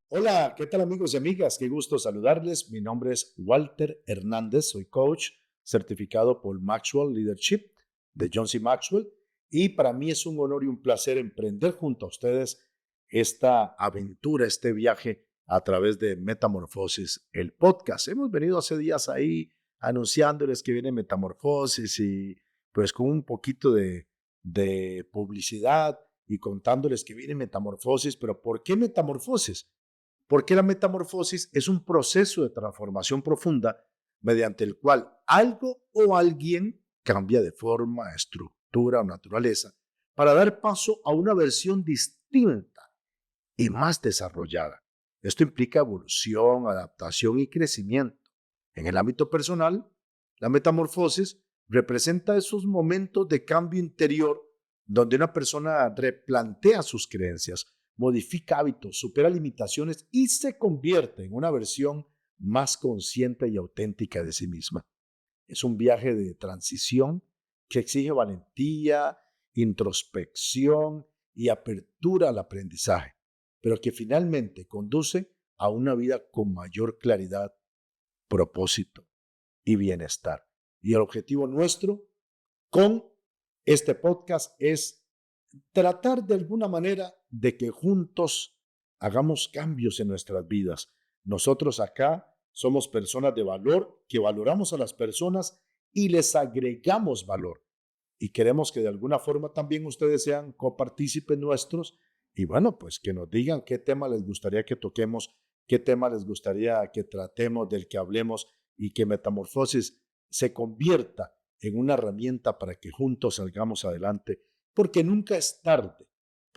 Hola, ¿qué tal amigos y amigas? Qué gusto saludarles. Mi nombre es Walter Hernández, soy coach certificado por Maxwell Leadership de John C. Maxwell y para mí es un honor y un placer emprender junto a ustedes esta aventura, este viaje a través de Metamorfosis, el podcast. Hemos venido hace días ahí anunciándoles que viene Metamorfosis y pues con un poquito de publicidad y contándoles que viene Metamorfosis, pero ¿por qué Metamorfosis? Porque la metamorfosis es un proceso de transformación profunda mediante el cual algo o alguien cambia de forma, estructura o naturaleza para dar paso a una versión distinta y más desarrollada. Esto implica evolución, adaptación y crecimiento. En el ámbito personal, la metamorfosis representa esos momentos de cambio interior donde una persona replantea sus creencias, modifica hábitos, supera limitaciones y se convierte en una versión más consciente y auténtica de sí misma. Es un viaje de transición que exige valentía, introspección y apertura al aprendizaje, pero que finalmente conduce a una vida con mayor claridad, propósito y bienestar. Y el objetivo nuestro con este podcast es tratar de alguna manera de que juntos hagamos cambios en nuestras vidas. Nosotros acá somos personas de valor que valoramos a las personas y les agregamos valor. Y queremos que de alguna forma también ustedes sean copartícipes nuestros y bueno, pues que nos digan qué tema les gustaría que toquemos, qué tema les gustaría que tratemos, del que hablemos y que Metamorfosis se convierta en una herramienta para que juntos salgamos adelante, porque nunca es tarde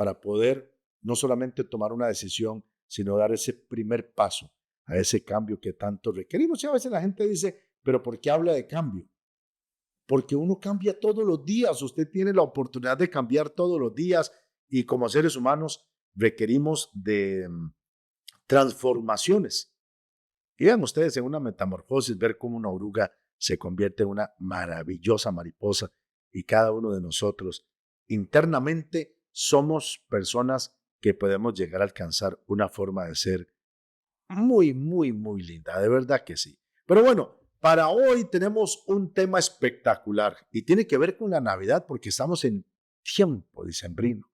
para poder no solamente tomar una decisión, sino dar ese primer paso a ese cambio que tanto requerimos. Y a veces la gente dice, pero ¿por qué habla de cambio? Porque uno cambia todos los días, usted tiene la oportunidad de cambiar todos los días y como seres humanos requerimos de transformaciones. Y vean ustedes en una metamorfosis, ver cómo una oruga se convierte en una maravillosa mariposa y cada uno de nosotros internamente somos personas que podemos llegar a alcanzar una forma de ser muy, muy, muy linda, de verdad que sí. Pero bueno, para hoy tenemos un tema espectacular y tiene que ver con la Navidad porque estamos en tiempo dicembrino.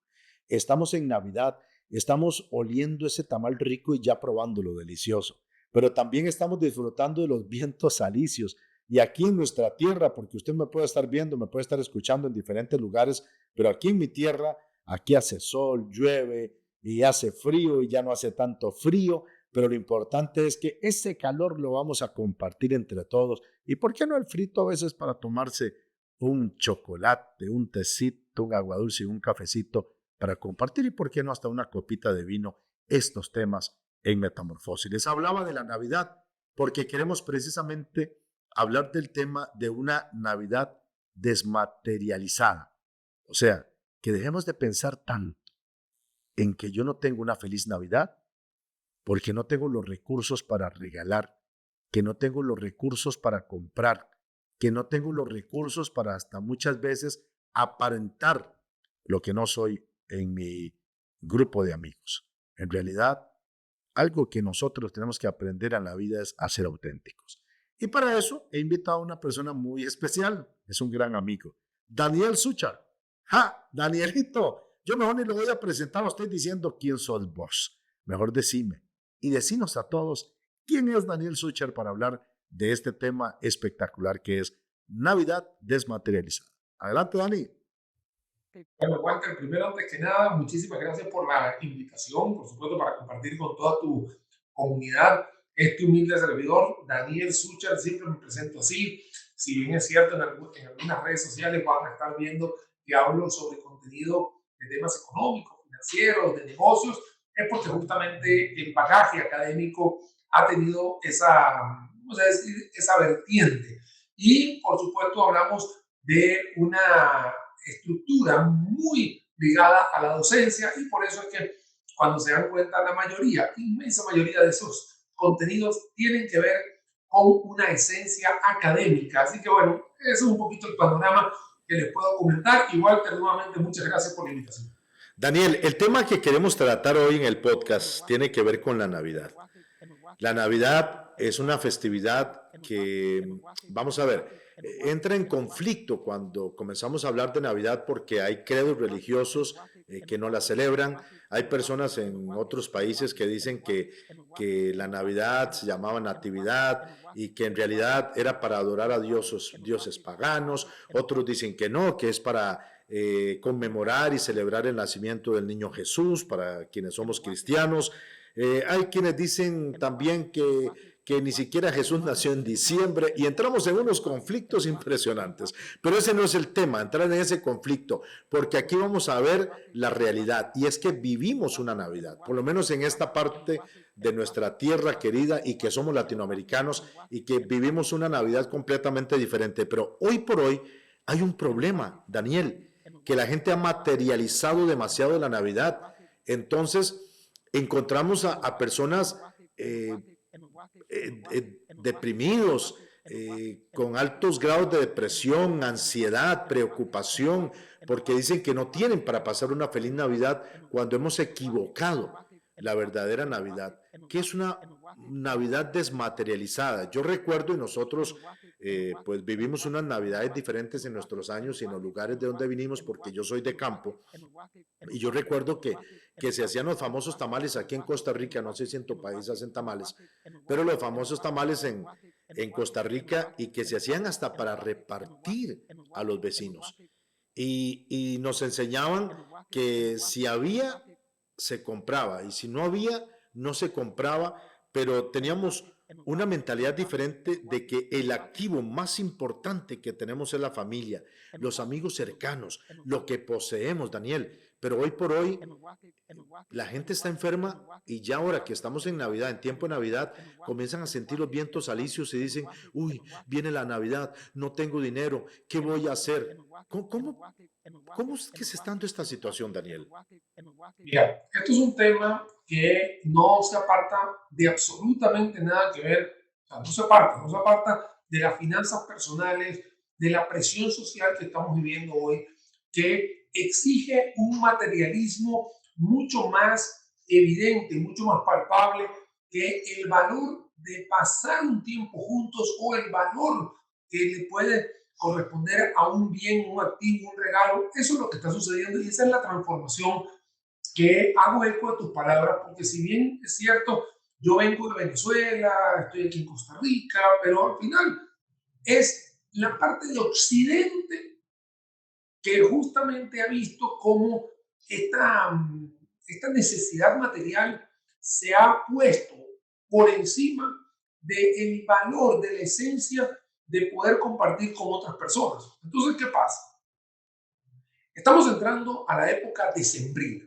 Estamos en Navidad, estamos oliendo ese tamal rico y ya probando lo delicioso, pero también estamos disfrutando de los vientos alisios. Y aquí en nuestra tierra, porque usted me puede estar viendo, me puede estar escuchando en diferentes lugares, pero aquí en mi tierra, aquí hace sol, llueve y hace frío y ya no hace tanto frío, pero lo importante es que ese calor lo vamos a compartir entre todos. ¿Y por qué no el frito a veces para tomarse un chocolate, un tecito, un agua dulce y un cafecito para compartir? ¿Y por qué no hasta una copita de vino? Estos temas en Metamorfosis. Les hablaba de la Navidad porque queremos precisamente hablar del tema de una Navidad desmaterializada. O sea, que dejemos de pensar tanto en que yo no tengo una feliz Navidad porque no tengo los recursos para regalar, que no tengo los recursos para comprar, que no tengo los recursos para hasta muchas veces aparentar lo que no soy en mi grupo de amigos. En realidad, algo que nosotros tenemos que aprender en la vida es a ser auténticos. Y para eso he invitado a una persona muy especial, es un gran amigo, Daniel Suchar. ¡Ja! Danielito, yo mejor ni lo voy a presentar a usted diciendo quién sos vos. Mejor decime y decinos a todos quién es Daniel Suchar para hablar de este tema espectacular que es Navidad desmaterializada. Adelante, Dani. Bueno, Walter, primero, antes que nada, muchísimas gracias por la invitación, por supuesto, para compartir con toda tu comunidad. Este humilde servidor, Daniel Suchar, siempre me presento así. Si bien es cierto, en algunas redes sociales van a estar viendo que hablo sobre contenido de temas económicos, financieros, de negocios, es porque justamente el bagaje académico ha tenido esa, vamos a decir, esa vertiente. Y, por supuesto, hablamos de una estructura muy ligada a la docencia y por eso es que cuando se dan cuenta la mayoría, inmensa mayoría de esos contenidos tienen que ver con una esencia académica. Así que bueno, eso es un poquito el panorama que les puedo comentar. Igual, nuevamente, muchas gracias por la invitación. Daniel, el tema que queremos tratar hoy en el podcast tiene que ver con la Navidad. La Navidad es una festividad que, vamos a ver, entra en conflicto cuando comenzamos a hablar de Navidad porque hay credos religiosos que no la celebran. Hay personas en otros países que dicen que la Navidad se llamaba Natividad y que en realidad era para adorar a dioses paganos. Otros dicen que no, que es para conmemorar y celebrar el nacimiento del niño Jesús para quienes somos cristianos. Hay quienes dicen también que ni siquiera Jesús nació en diciembre y entramos en unos conflictos impresionantes. Pero ese no es el tema, entrar en ese conflicto, porque aquí vamos a ver la realidad y es que vivimos una Navidad, por lo menos en esta parte de nuestra tierra querida y que somos latinoamericanos y que vivimos una Navidad completamente diferente. Pero hoy por hoy hay un problema, Daniel, que la gente ha materializado demasiado la Navidad. Entonces, encontramos a personas deprimidos, con altos grados de depresión, ansiedad, preocupación, porque dicen que no tienen para pasar una feliz Navidad cuando hemos equivocado la verdadera Navidad, que es una Navidad desmaterializada. Yo recuerdo y nosotros pues vivimos unas Navidades diferentes en nuestros años y en los lugares de donde vinimos, porque yo soy de campo, y yo recuerdo que se hacían los famosos tamales aquí en Costa Rica, no sé si en tu país hacen tamales, pero los famosos tamales en Costa Rica y que se hacían hasta para repartir a los vecinos. Y nos enseñaban que si había, se compraba y si no había, no se compraba, pero teníamos una mentalidad diferente de que el activo más importante que tenemos es la familia, los amigos cercanos, lo que poseemos, Daniel. Pero hoy por hoy la gente está enferma y ya ahora que estamos en Navidad, en tiempo de Navidad, comienzan a sentir los vientos alisios y dicen, uy, viene la Navidad, no tengo dinero, ¿qué voy a hacer? ¿Cómo es que se está dando esta situación, Daniel? Mira, esto es un tema que no se aparta de absolutamente nada que ver, o sea, no se aparta de las finanzas personales, de la presión social que estamos viviendo hoy, que exige un materialismo mucho más evidente, mucho más palpable que el valor de pasar un tiempo juntos o el valor que le puede corresponder a un bien, un activo, un regalo. Eso es lo que está sucediendo y esa es la transformación que hago eco de tus palabras, porque si bien es cierto, yo vengo de Venezuela, estoy aquí en Costa Rica, pero al final es la parte de Occidente que justamente ha visto cómo esta necesidad material se ha puesto por encima del valor, de la esencia de poder compartir con otras personas. Entonces, ¿qué pasa? Estamos entrando a la época decembrina,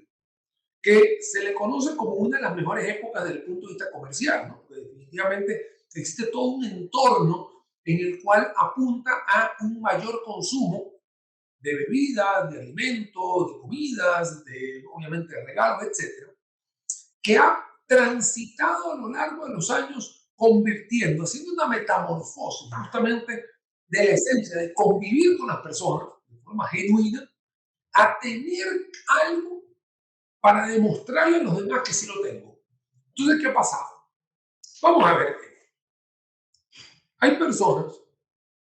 que se le conoce como una de las mejores épocas desde el punto de vista comercial, ¿no? Porque definitivamente existe todo un entorno en el cual apunta a un mayor consumo de bebidas, de alimentos, de comidas, de obviamente de regalos, etcétera, que ha transitado a lo largo de los años convirtiendo, haciendo una metamorfosis justamente de la esencia de convivir con las personas de forma genuina, a tener algo para demostrarle a los demás que sí lo tengo. Entonces, ¿qué ha pasado? Vamos a ver. Hay personas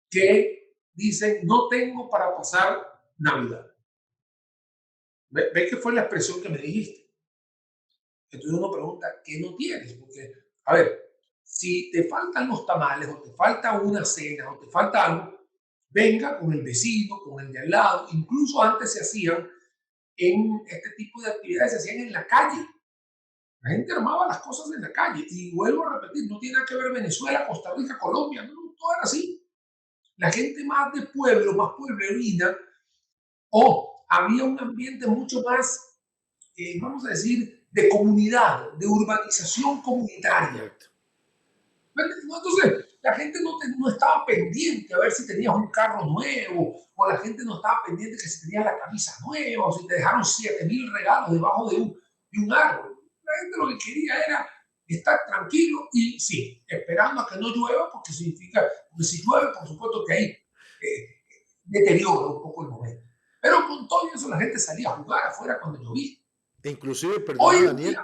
que dicen, no tengo para pasar Navidad. ¿Ve que fue la expresión que me dijiste? Entonces uno pregunta, ¿qué no tienes? Porque, a ver, si te faltan los tamales o te falta una cena o te falta algo, venga con el vecino, con el de al lado. Incluso antes se hacían en este tipo de actividades, se hacían en la calle. La gente armaba las cosas en la calle. Y vuelvo a repetir, no tiene nada que ver Venezuela, Costa Rica, Colombia, no, todo era así. La gente más de pueblo, más pueblerina, o había un ambiente mucho más, vamos a decir, de comunidad, de urbanización comunitaria. Correcto. Entonces, la gente no estaba pendiente a ver si tenías un carro nuevo, o la gente no estaba pendiente que si tenías la camisa nueva, o si te dejaron 7,000 regalos debajo de un árbol. La gente lo que quería era estar tranquilo y sí, esperando a que no llueva, porque significa, porque si llueve, por supuesto que ahí deteriora un poco el momento. Pero con todo eso la gente salía a jugar afuera cuando llovía. Inclusive, Hoy perdona en día, Daniel,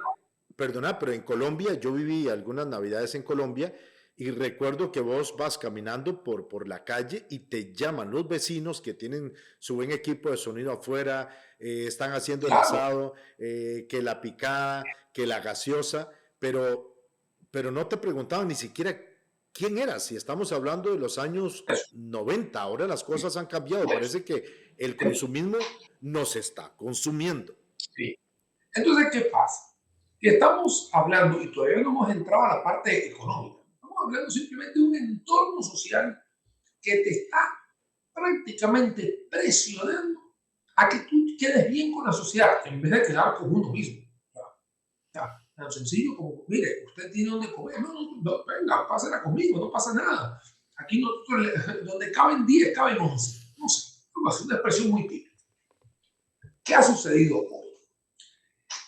perdona, pero en Colombia, yo viví algunas navidades en Colombia y recuerdo que vos vas caminando por la calle y te llaman los vecinos que tienen su buen equipo de sonido afuera, están haciendo el claro, asado, que la picada, que la gaseosa, pero no te preguntaban ni siquiera quién eras. Si estamos hablando de los años eso. 90, ahora las Sí, cosas han cambiado. eso. Parece que el consumismo nos está consumiendo. Sí. Entonces, ¿qué pasa? Que estamos hablando, y todavía no hemos entrado a la parte económica, estamos hablando simplemente de un entorno social que te está prácticamente presionando a que tú quedes bien con la sociedad en vez de quedar con uno mismo. Tan sencillo como, mire, usted tiene donde comer, venga, pásela conmigo, no pasa nada. Aquí nosotros, donde caben 10, caben 11. No sé, es una expresión muy típica. ¿Qué ha sucedido hoy?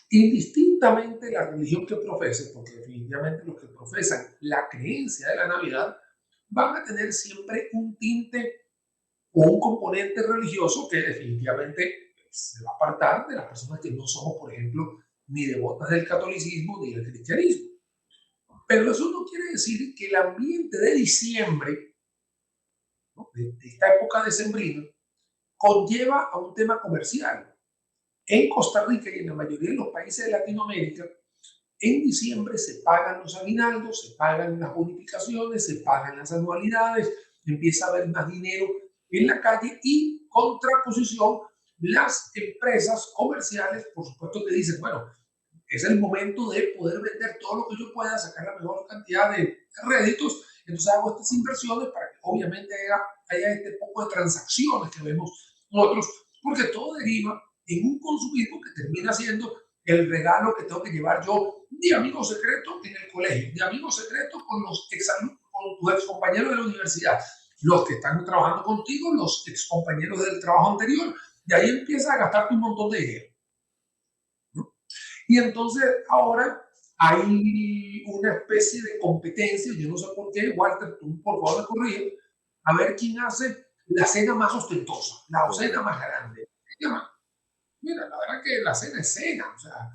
Indistintamente la religión que profesen, porque definitivamente los que profesan la creencia de la Navidad van a tener siempre un tinte o un componente religioso que definitivamente se va a apartar de las personas que no somos, por ejemplo, ni devotas del catolicismo ni del cristianismo. Pero eso no quiere decir que el ambiente de diciembre, ¿no?, de esta época decembrina, conlleva a un tema comercial. En Costa Rica y en la mayoría de los países de Latinoamérica, en diciembre se pagan los aguinaldos, se pagan las bonificaciones, se pagan las anualidades, empieza a haber más dinero en la calle y contraposición, las empresas comerciales, por supuesto que dicen, bueno, es el momento de poder vender todo lo que yo pueda, sacar la mejor cantidad de réditos, entonces hago estas inversiones para que obviamente haya este poco de transacciones que vemos nosotros, porque todo deriva en un consumismo que termina siendo el regalo que tengo que llevar yo de amigo secreto en el colegio, de amigo secreto con los con tus ex compañeros de la universidad, los que están trabajando contigo, los ex compañeros del trabajo anterior, y ahí empiezas a gastarte un montón de dinero, ¿no? Y entonces ahora hay una especie de competencia, yo no sé por qué, Walter, tú por favor me corriges, a ver quién hace la cena más ostentosa, la cena Correcto. más grande. Mira, la verdad que la cena es cena, o sea,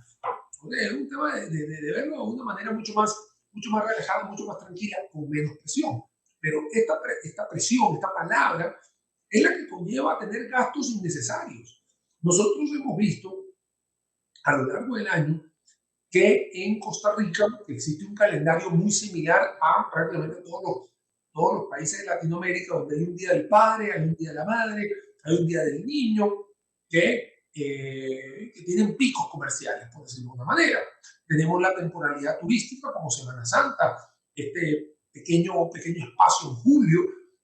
es un tema de verlo de una manera mucho más relajada, mucho más tranquila, con menos presión. Pero esta presión, esta palabra, es la que conlleva a tener gastos innecesarios. Nosotros hemos visto a lo largo del año que en Costa Rica existe un calendario muy similar a prácticamente todos los países de Latinoamérica, donde hay un día del padre, hay un día de la madre, hay un día del niño, que tienen picos comerciales, por decirlo de una manera. Tenemos la temporalidad turística como Semana Santa, este pequeño espacio en julio,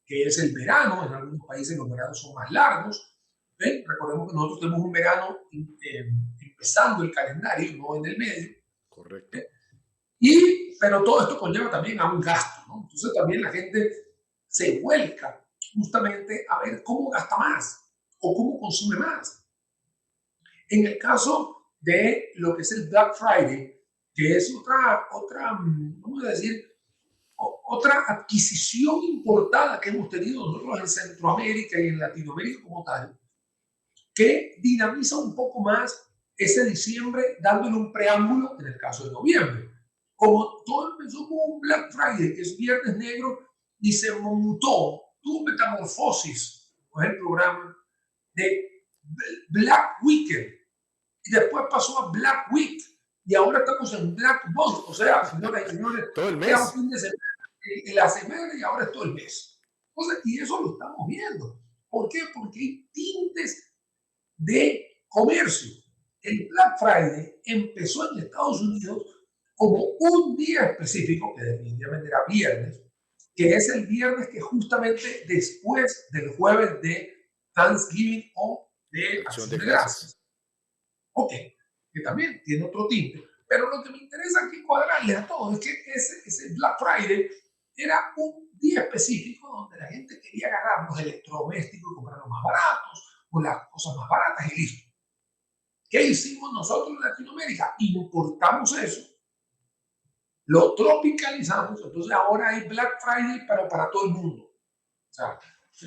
que es el verano, en algunos países los veranos son más largos. ¿Ven? Recordemos que nosotros tenemos un verano empezando el calendario, no en el medio. Correcto. Pero todo esto conlleva también a un gasto, ¿no? Entonces también la gente se vuelca justamente a ver cómo gasta más o cómo consume más. En el caso de lo que es el Black Friday, que es vamos a decir, otra adquisición importada que hemos tenido nosotros en Centroamérica y en Latinoamérica como tal, que dinamiza un poco más ese diciembre dándole un preámbulo en el caso de noviembre. Como todo empezó como un Black Friday, que es Viernes Negro, y se mutó, tuvo metamorfosis, con el programa de Black Weekend, y después pasó a Black Week, y ahora estamos en Black Month, o sea, señoras y señores, Todo el era un mes. fin de semana en la semana y ahora es todo el mes. O sea, y eso lo estamos viendo. ¿Por qué? Porque hay tintes de comercio. El Black Friday empezó en Estados Unidos como un día específico, que definitivamente era viernes, que es el viernes que justamente después del jueves de Thanksgiving o de Acción de Acción de gracias. Gracias. Ok, que también tiene otro tinte. Pero lo que me interesa aquí cuadrarle a todo es que ese Black Friday era un día específico donde la gente quería agarrar los electrodomésticos y comprarlos más baratos o las cosas más baratas y listo. ¿Qué hicimos nosotros en Latinoamérica? Importamos eso, lo tropicalizamos, entonces ahora hay Black Friday para todo el mundo. O sea,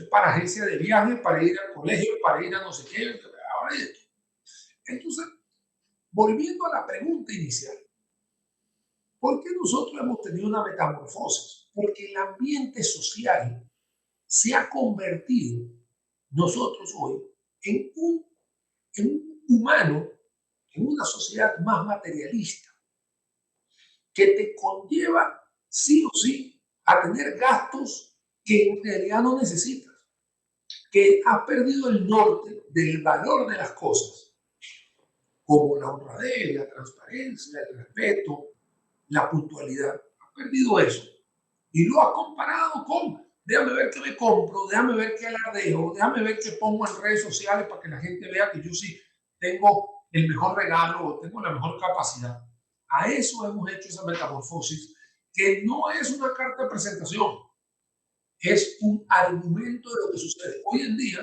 para agencia de viajes, para ir al colegio, para ir a no sé qué, ahora esto. Entonces, volviendo a la pregunta inicial, ¿por qué nosotros hemos tenido una metamorfosis? Porque el ambiente social se ha convertido, nosotros hoy, en un humano, en una sociedad más materialista, que te conlleva sí o sí a tener gastos que en realidad no necesitas, que has perdido el norte del valor de las cosas, como la honradez, la transparencia, el respeto, la puntualidad. Has perdido eso y lo has comparado con, déjame ver qué me compro, déjame ver qué alardeo, déjame ver qué pongo en redes sociales para que la gente vea que yo sí tengo el mejor regalo o tengo la mejor capacidad. A eso hemos hecho esa metamorfosis, que no es una carta de presentación, es un argumento de lo que sucede hoy en día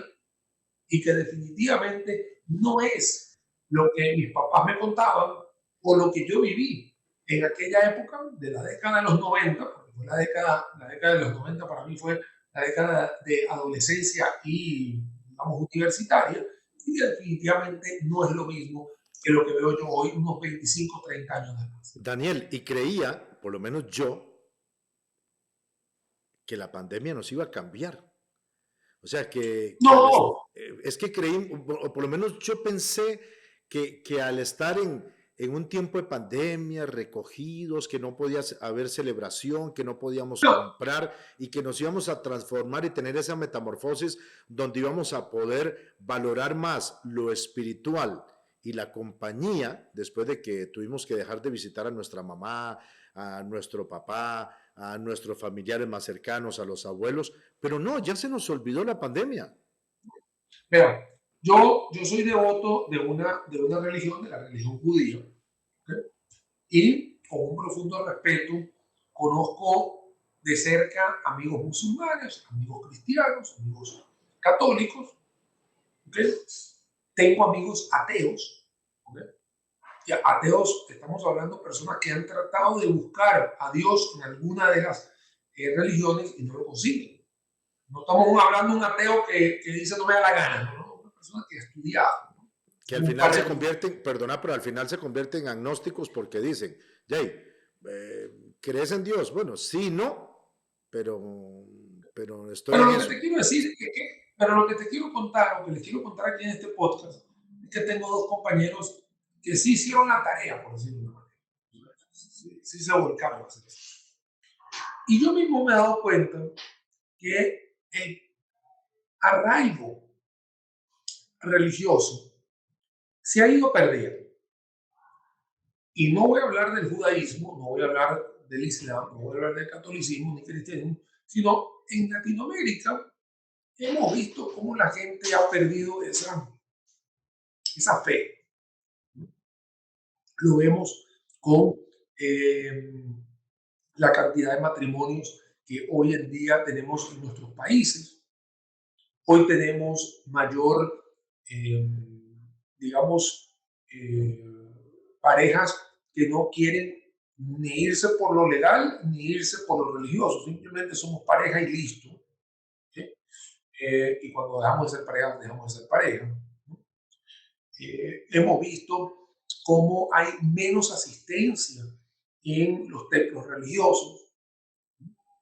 y que definitivamente no es lo que mis papás me contaban o lo que yo viví en aquella época de la década de los 90, porque fue la década de los 90 para mí fue la década de adolescencia y, digamos, universitaria, y definitivamente no es lo mismo que lo que veo yo hoy, unos 25, 30 años después. Daniel, y creía, por lo menos yo, que la pandemia nos iba a cambiar. O sea, No, es que creí, o por lo menos yo pensé que al estar en un tiempo de pandemia, recogidos, que no podía haber celebración, que no podíamos no, comprar y que nos íbamos a transformar y tener esa metamorfosis donde íbamos a poder valorar más lo espiritual y la compañía después de que tuvimos que dejar de visitar a nuestra mamá, a nuestro papá, a nuestros familiares más cercanos, a los abuelos, pero no, ya se nos olvidó la pandemia. mira, yo soy devoto de una religión, de la religión judía, ¿ok? Y con un profundo respeto conozco de cerca amigos musulmanes, amigos cristianos, amigos católicos, ¿okay? Tengo amigos ateos, ¿okay? Y ateos, estamos hablando de personas que han tratado de buscar a Dios en alguna de las religiones y no lo consiguen. No estamos hablando de un ateo que dice no me da la gana, ¿no? Una persona que ha estudiado, ¿no? Que al final se convierten, perdona, pero al final se convierten en agnósticos porque dicen, Jay, ¿crees en Dios? Bueno, sí, no, pero estoy Pero en lo que eso. te quiero decir es pero lo que te quiero contar, o que les quiero contar aquí en este podcast, es que tengo dos compañeros que sí hicieron la tarea, por decirlo de una manera. Sí, sí se volcaron a hacer eso. Y yo mismo me he dado cuenta que el arraigo religioso se ha ido perdiendo. Y no voy a hablar del judaísmo, no voy a hablar del islam, no voy a hablar del catolicismo ni cristianismo, sino en Latinoamérica hemos visto cómo la gente ha perdido esa fe. Lo vemos con eh, la cantidad de matrimonios que hoy en día tenemos en nuestros países. Hoy tenemos mayor, eh, digamos, eh, parejas que no quieren ni irse por lo legal ni irse por lo religioso, simplemente somos pareja y listo. ¿Sí? Y cuando dejamos de ser pareja, dejamos de ser pareja. ¿No? Hemos visto cómo hay menos asistencia en los templos religiosos.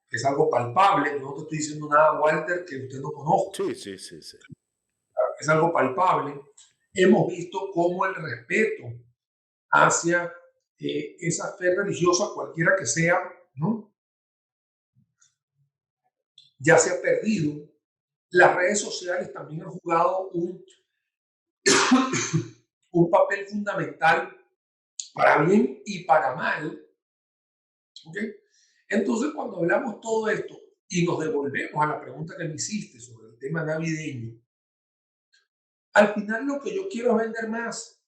Es algo palpable, no te estoy diciendo nada, Walter, que usted no conozca. Sí, sí, sí, sí. Es algo palpable. Hemos visto cómo el respeto hacia esa fe religiosa, cualquiera que sea, ¿no? Ya se ha perdido. Las redes sociales también han jugado un papel fundamental para bien y para mal. ¿Okay? Entonces, cuando hablamos todo esto y nos devolvemos a la pregunta que me hiciste sobre el tema navideño, al final lo que yo quiero es vender más.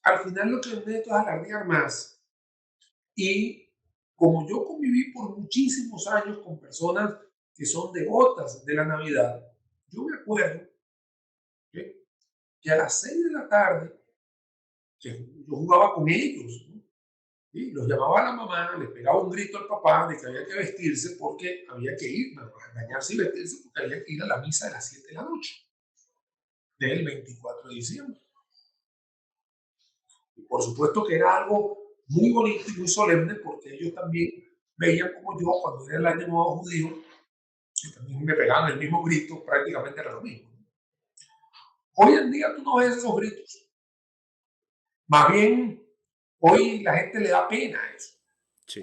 Al final lo que necesito es alardear más. Y como yo conviví por muchísimos años con personas que son devotas de la Navidad, yo me acuerdo, ¿okay?, que a las 6 de la tarde, que yo jugaba con ellos, ¿no?, ¿sí? Los llamaba a la mamá, les pegaba un grito al papá de que había que vestirse porque había que ir, bueno, a bañarse y vestirse porque había que ir a la misa de las 7 de la noche del 24 de diciembre. Y por supuesto que era algo muy bonito y muy solemne porque ellos también veían como yo, cuando era el año nuevo judío, que también me pegaban el mismo grito, prácticamente era lo mismo. Hoy en día tú no ves esos gritos. Más bien, hoy la gente le da pena a eso. Sí.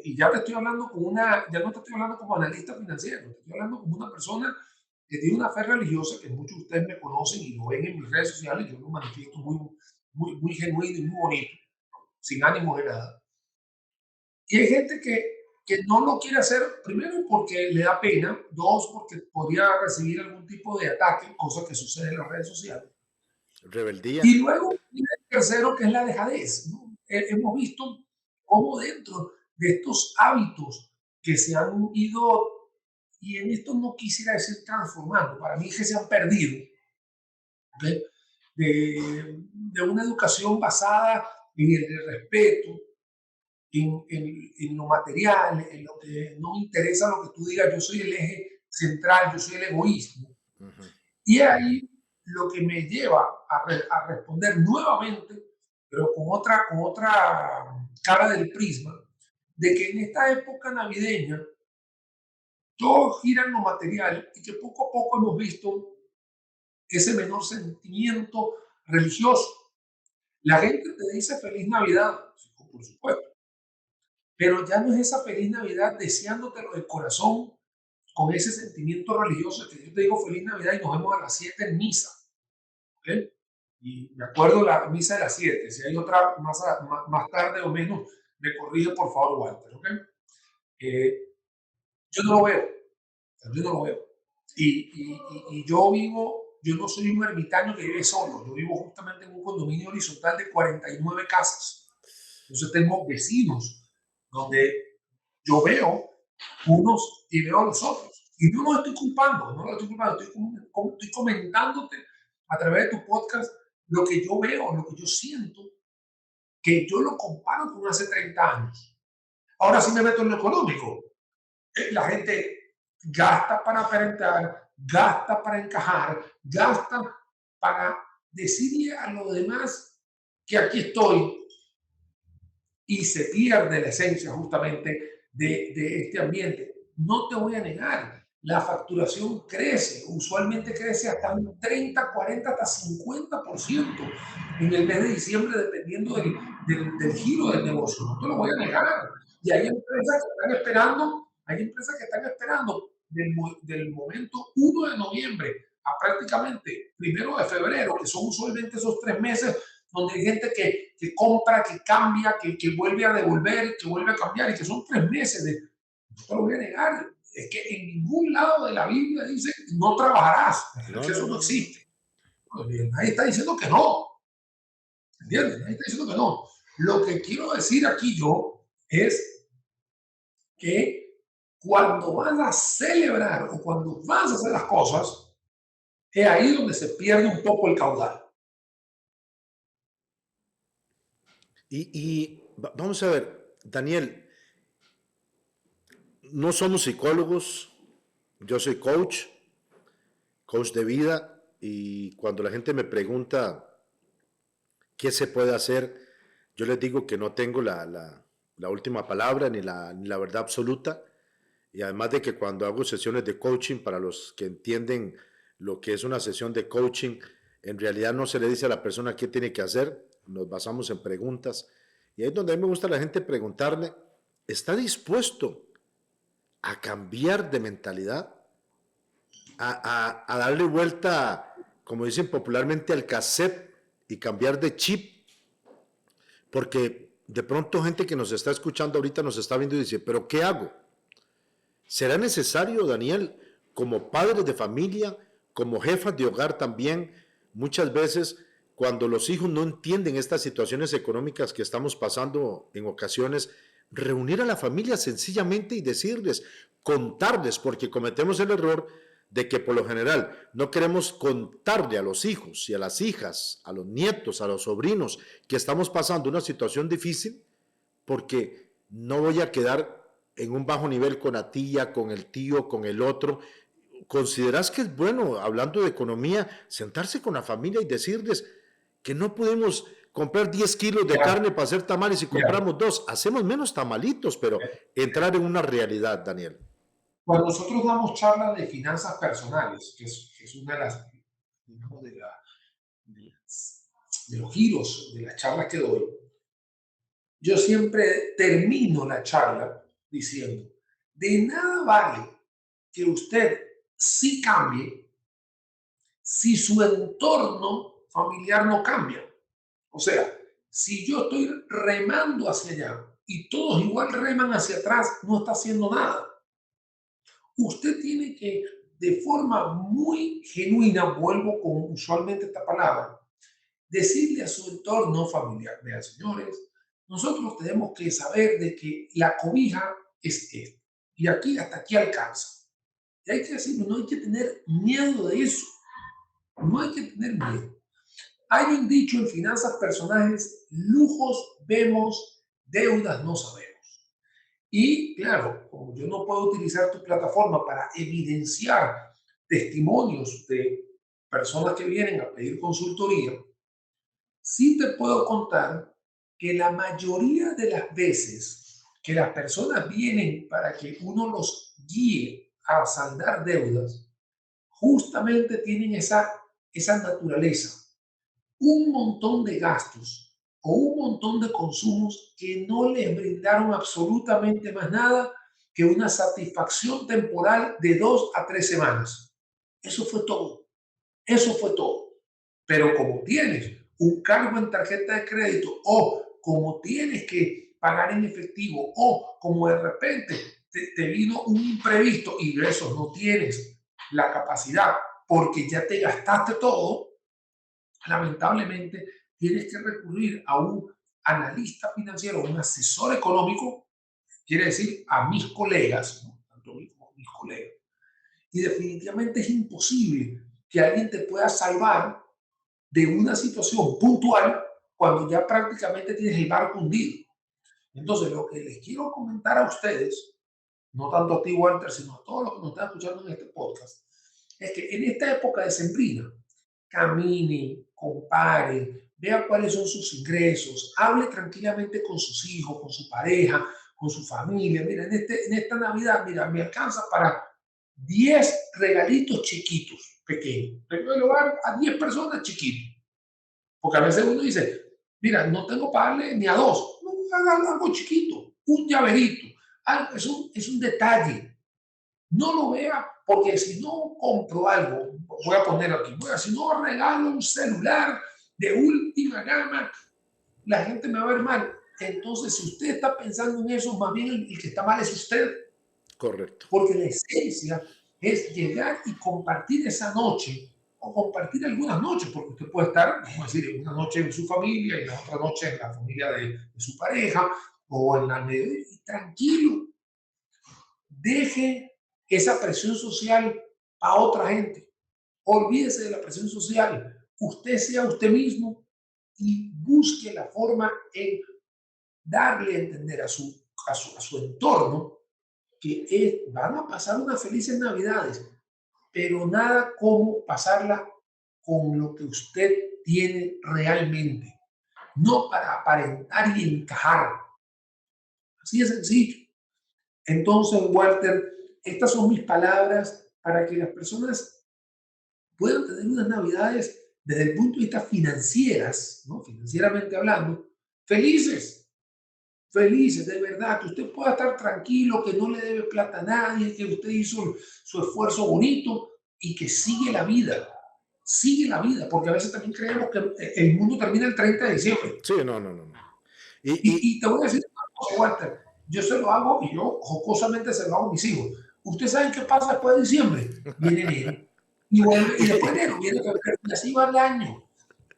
Y ya te estoy hablando ya no te estoy hablando como analista financiero, te estoy hablando como una persona que tiene una fe religiosa, que muchos de ustedes me conocen y lo ven en mis redes sociales, yo lo manifiesto muy genuino y muy bonito, sin ánimo de nada. Y hay gente que no lo quiere hacer, primero porque le da pena, dos porque podría recibir algún tipo de ataque, cosa que sucede en las redes sociales. Rebeldía. Y luego viene el tercero, que es la dejadez, ¿no? Hemos visto cómo dentro de estos hábitos que se han ido, y en esto no quisiera decir transformando, para mí es que se han perdido, ¿okay? De una educación basada en el respeto, en lo material, en lo que no me interesa lo que tú digas, yo soy el eje central, yo soy el egoísmo. Ujú. Y ahí lo que me lleva a responder nuevamente, pero con otra cara del prisma, de que en esta época navideña todo gira en lo material y que poco a poco hemos visto ese menor sentimiento religioso. La gente te dice feliz Navidad, sí, por supuesto, pero ya no es esa feliz Navidad deseándotelo de corazón con ese sentimiento religioso que yo te digo feliz Navidad y nos vemos a las 7 en misa. ¿Okay? Y me acuerdo la misa de las 7. Si hay otra más tarde o menos, me corrige por favor, Walter. ¿Okay? Eh, yo no lo veo. Yo no lo veo. Y yo no soy un ermitaño que vive solo. Yo vivo justamente en un condominio horizontal de 49 casas. Entonces tengo vecinos donde yo veo unos y veo a los otros. Y yo no los estoy culpando, no los estoy culpando, estoy comentándote a través de tu podcast lo que yo veo, lo que yo siento, que yo lo comparo con hace 30 años. Ahora sí me meto en lo económico. La gente gasta para aparentar, gasta para encajar, gasta para decirle a los demás que aquí estoy y se pierde la esencia justamente de este ambiente. No te voy a negar, la facturación crece, usualmente crece hasta un 30, 40, hasta 50% en el mes de diciembre, dependiendo del giro del negocio. No te lo voy a negar. Y hay empresas que están esperando del momento 1 de noviembre a prácticamente 1 de febrero, que son usualmente esos 3 meses donde hay gente que compra, que cambia, que vuelve a devolver, que vuelve a cambiar, y que son 3 meses de, no te lo voy a negar, es que en ningún lado de la Biblia dice no trabajarás, es No, que no, eso no no, no. existe. Nadie está diciendo que no, ¿entiendes? Nadie está diciendo que no. Lo que quiero decir aquí yo es que cuando vas a celebrar o cuando vas a hacer las cosas, es ahí donde se pierde un poco el caudal. Vamos a ver, Daniel, no somos psicólogos, yo soy coach de vida, y cuando la gente me pregunta qué se puede hacer, yo les digo que no tengo la última palabra ni la verdad absoluta, y además de que cuando hago sesiones de coaching, para los que entienden lo que es una sesión de coaching, en realidad no se le dice a la persona qué tiene que hacer, nos basamos en preguntas, y ahí es donde a mí me gusta a la gente preguntarle, ¿está dispuesto a cambiar de mentalidad? A darle vuelta, como dicen popularmente, al cassette y cambiar de chip, porque de pronto gente que nos está escuchando ahorita nos está viendo y dice, pero ¿qué hago? ¿Será necesario, Daniel, como padres de familia, como jefas de hogar también, muchas veces cuando los hijos no entienden estas situaciones económicas que estamos pasando en ocasiones, reunir a la familia sencillamente y decirles, contarles, porque cometemos el error de que por lo general no queremos contarle a los hijos y a las hijas, a los nietos, a los sobrinos, que estamos pasando una situación difícil, porque no voy a quedar en un bajo nivel con la tía, con el tío, con el otro. ¿Consideras que es bueno, hablando de economía, sentarse con la familia y decirles que no podemos comprar 10 kilos de Ya, carne para hacer tamales y ya. compramos dos? Hacemos menos tamalitos, pero entrar en una realidad, Daniel. Cuando nosotros damos charlas de finanzas personales, que es una de las, digamos, de los giros de las charlas que doy, yo siempre termino la charla diciendo, de nada vale que usted sí cambie si su entorno familiar no cambia. O sea, si yo estoy remando hacia allá y todos igual reman hacia atrás, no está haciendo nada. Usted tiene que, de forma muy genuina, vuelvo con usualmente esta palabra, decirle a su entorno familiar, vean señores, nosotros tenemos que saber de que la cobija es esta y aquí hasta aquí alcanza. Y hay que decirlo, no hay que tener miedo de eso, no hay que tener miedo. Hay un dicho en finanzas personales, lujos vemos, deudas no sabemos. Y claro, como yo no puedo utilizar tu plataforma para evidenciar testimonios de personas que vienen a pedir consultoría, sí te puedo contar que la mayoría de las veces que las personas vienen para que uno los guíe a saldar deudas, justamente tienen esa naturaleza, un montón de gastos o un montón de consumos que no les brindaron absolutamente más nada que una satisfacción temporal de 2 a 3 semanas. Eso fue todo. Eso fue todo. Pero como tienes un cargo en tarjeta de crédito o como tienes que pagar en efectivo o como de repente te vino un imprevisto y de eso no tienes la capacidad porque ya te gastaste todo, lamentablemente tienes que recurrir a un analista financiero, un asesor económico, quiere decir a mis colegas, ¿no? Tanto a mí como a mis colegas. Y definitivamente es imposible que alguien te pueda salvar de una situación puntual cuando ya prácticamente tienes el barco hundido. Entonces, lo que les quiero comentar a ustedes, no tanto a ti, Walter, sino a todos los que nos están escuchando en este podcast, es que en esta época de sembrina, camine, compare, vea cuáles son sus ingresos, hable tranquilamente con sus hijos, con su pareja, con su familia. Mira, en esta Navidad, mira, me alcanza para 10 regalitos chiquitos, pequeños. Le voy a dar a 10 personas chiquitos. Porque a veces uno dice, mira, no tengo para darle ni a dos, no, haga algo chiquito, un llaverito, algo, es un detalle. No lo vea, porque si no compro algo, voy a poner aquí, bueno, si no regalo un celular de última gama, la gente me va a ver mal. Entonces, si usted está pensando en eso, más bien el que está mal es usted, Correcto. porque la esencia es llegar y compartir esa noche o compartir algunas noches, porque usted puede estar, vamos a decir, una noche en su familia y la otra noche en la familia de su pareja o en la medio, y tranquilo, deje esa presión social a otra gente. Olvídese de la presión social. Usted sea usted mismo y busque la forma en darle a entender a su entorno que van a pasar unas felices navidades, pero nada como pasarla con lo que usted tiene realmente, no para aparentar y encajar. Así de sencillo. Entonces, Walter, estas son mis palabras para que las personas puedan tener unas navidades desde el punto de vista financieras, ¿no? Financieramente hablando, felices, felices, de verdad, que usted pueda estar tranquilo, que no le debe plata a nadie, que usted hizo su esfuerzo bonito y que sigue la vida, porque a veces también creemos que el mundo termina el 30 de diciembre. Sí, no, no, no, no. Y Te voy a decir una cosa, Walter, yo se lo hago y yo jocosamente se lo hago a mis hijos. ¿Ustedes saben qué pasa después de diciembre? Viene enero. Y, vuelve, y después de enero viene febrero y así va el año.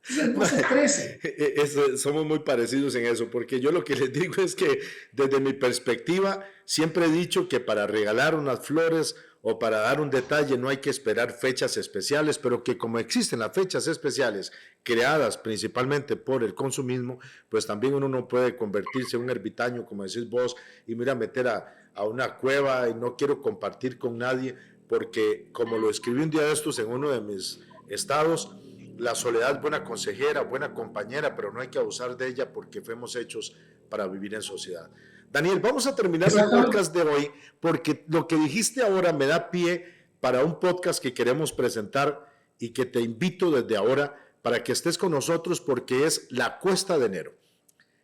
Entonces no se estresen. somos muy parecidos en eso, porque yo lo que les digo es que desde mi perspectiva siempre he dicho que para regalar unas flores o para dar un detalle no hay que esperar fechas especiales, pero que como existen las fechas especiales creadas principalmente por el consumismo, pues también uno no puede convertirse en un ermitaño, como decís vos, y mira, meter a una cueva y no quiero compartir con nadie, porque como lo escribí un día de estos en uno de mis estados, la soledad es buena consejera, buena compañera, pero no hay que abusar de ella porque fuimos hechos para vivir en sociedad. Daniel, vamos a terminar el podcast de hoy porque lo que dijiste ahora me da pie para un podcast que queremos presentar y que te invito desde ahora para que estés con nosotros porque es la Cuesta de Enero.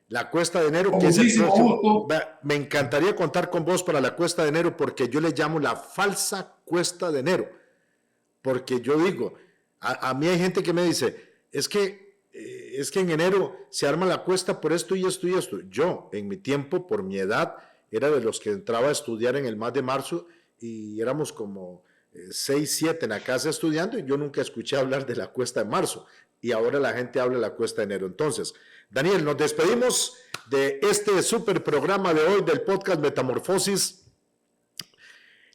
La Cuesta de Enero, que es el próximo. Me encantaría contar con vos para la Cuesta de Enero porque yo le llamo la falsa Cuesta de Enero. Porque yo digo, a mí hay gente que me dice, es que en enero se arma la cuesta por esto y esto y esto. Yo, en mi tiempo, por mi edad, era de los que entraba a estudiar en el mes de marzo y éramos como 6, 7 en la casa estudiando y yo nunca escuché hablar de la cuesta de marzo. Y ahora la gente habla de la cuesta de enero. Entonces, Daniel, nos despedimos de este súper programa de hoy del podcast Metamorfosis.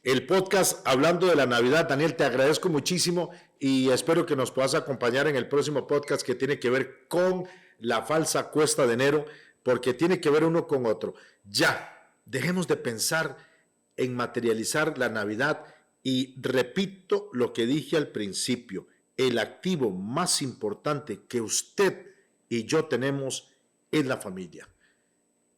El podcast hablando de la Navidad. Daniel, te agradezco muchísimo y espero que nos puedas acompañar en el próximo podcast que tiene que ver con la falsa cuesta de enero, porque tiene que ver uno con otro. Ya, dejemos de pensar en materializar la Navidad y repito lo que dije al principio, el activo más importante que usted y yo tenemos es la familia,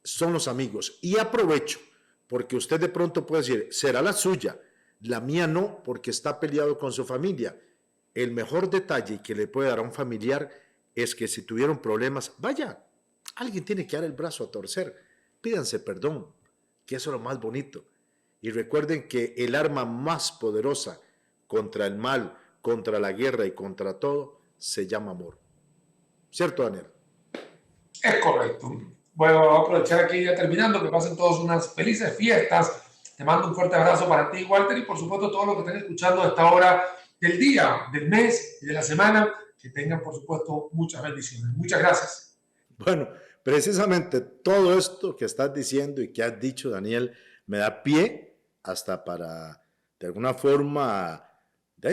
son los amigos. Y aprovecho porque usted de pronto puede decir, será la suya, la mía no, porque está peleado con su familia. El mejor detalle que le puede dar a un familiar es que si tuvieron problemas, vaya, alguien tiene que dar el brazo a torcer, pídanse perdón, que eso es lo más bonito. Y recuerden que el arma más poderosa contra el mal, contra la guerra y contra todo, se llama amor. ¿Cierto, Daniel? Es correcto. Bueno, voy a aprovechar aquí ya terminando, que pasen todos unas felices fiestas. Te mando un fuerte abrazo para ti, Walter, y por supuesto todos los que estén escuchando a esta hora del día, del mes y de la semana, que tengan por supuesto muchas bendiciones. Muchas gracias. Bueno, precisamente todo esto que estás diciendo y que has dicho, Daniel, me da pie hasta para, de alguna forma,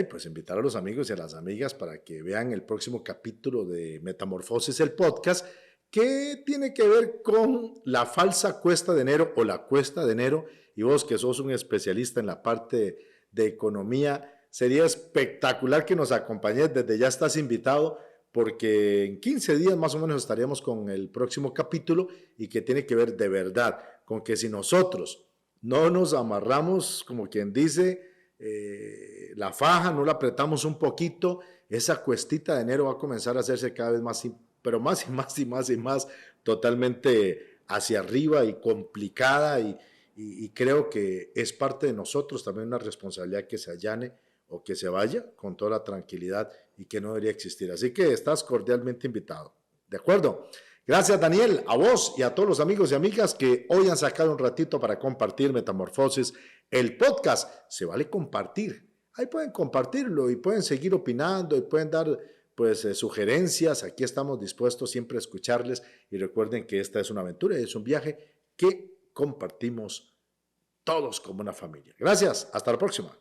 pues invitar a los amigos y a las amigas para que vean el próximo capítulo de Metamorfosis, el podcast, que tiene que ver con la falsa cuesta de enero o la cuesta de enero. Y vos que sos un especialista en la parte de economía, sería espectacular que nos acompañes. Desde ya estás invitado porque en 15 días más o menos estaríamos con el próximo capítulo y que tiene que ver de verdad con que si nosotros no nos amarramos, como quien dice, la faja, no la apretamos un poquito, esa cuestita de enero va a comenzar a hacerse cada vez más, pero más y más y más y más, totalmente hacia arriba y complicada y creo que es parte de nosotros también una responsabilidad que se allane o que se vaya con toda la tranquilidad y que no debería existir. Así que estás cordialmente invitado. ¿De acuerdo? Gracias, Daniel, a vos y a todos los amigos y amigas que hoy han sacado un ratito para compartir Metamorfosis, el podcast. Se vale compartir. Ahí pueden compartirlo y pueden seguir opinando y pueden dar pues sugerencias. Aquí estamos dispuestos siempre a escucharles y recuerden que esta es una aventura y es un viaje que compartimos todos como una familia. Gracias, hasta la próxima.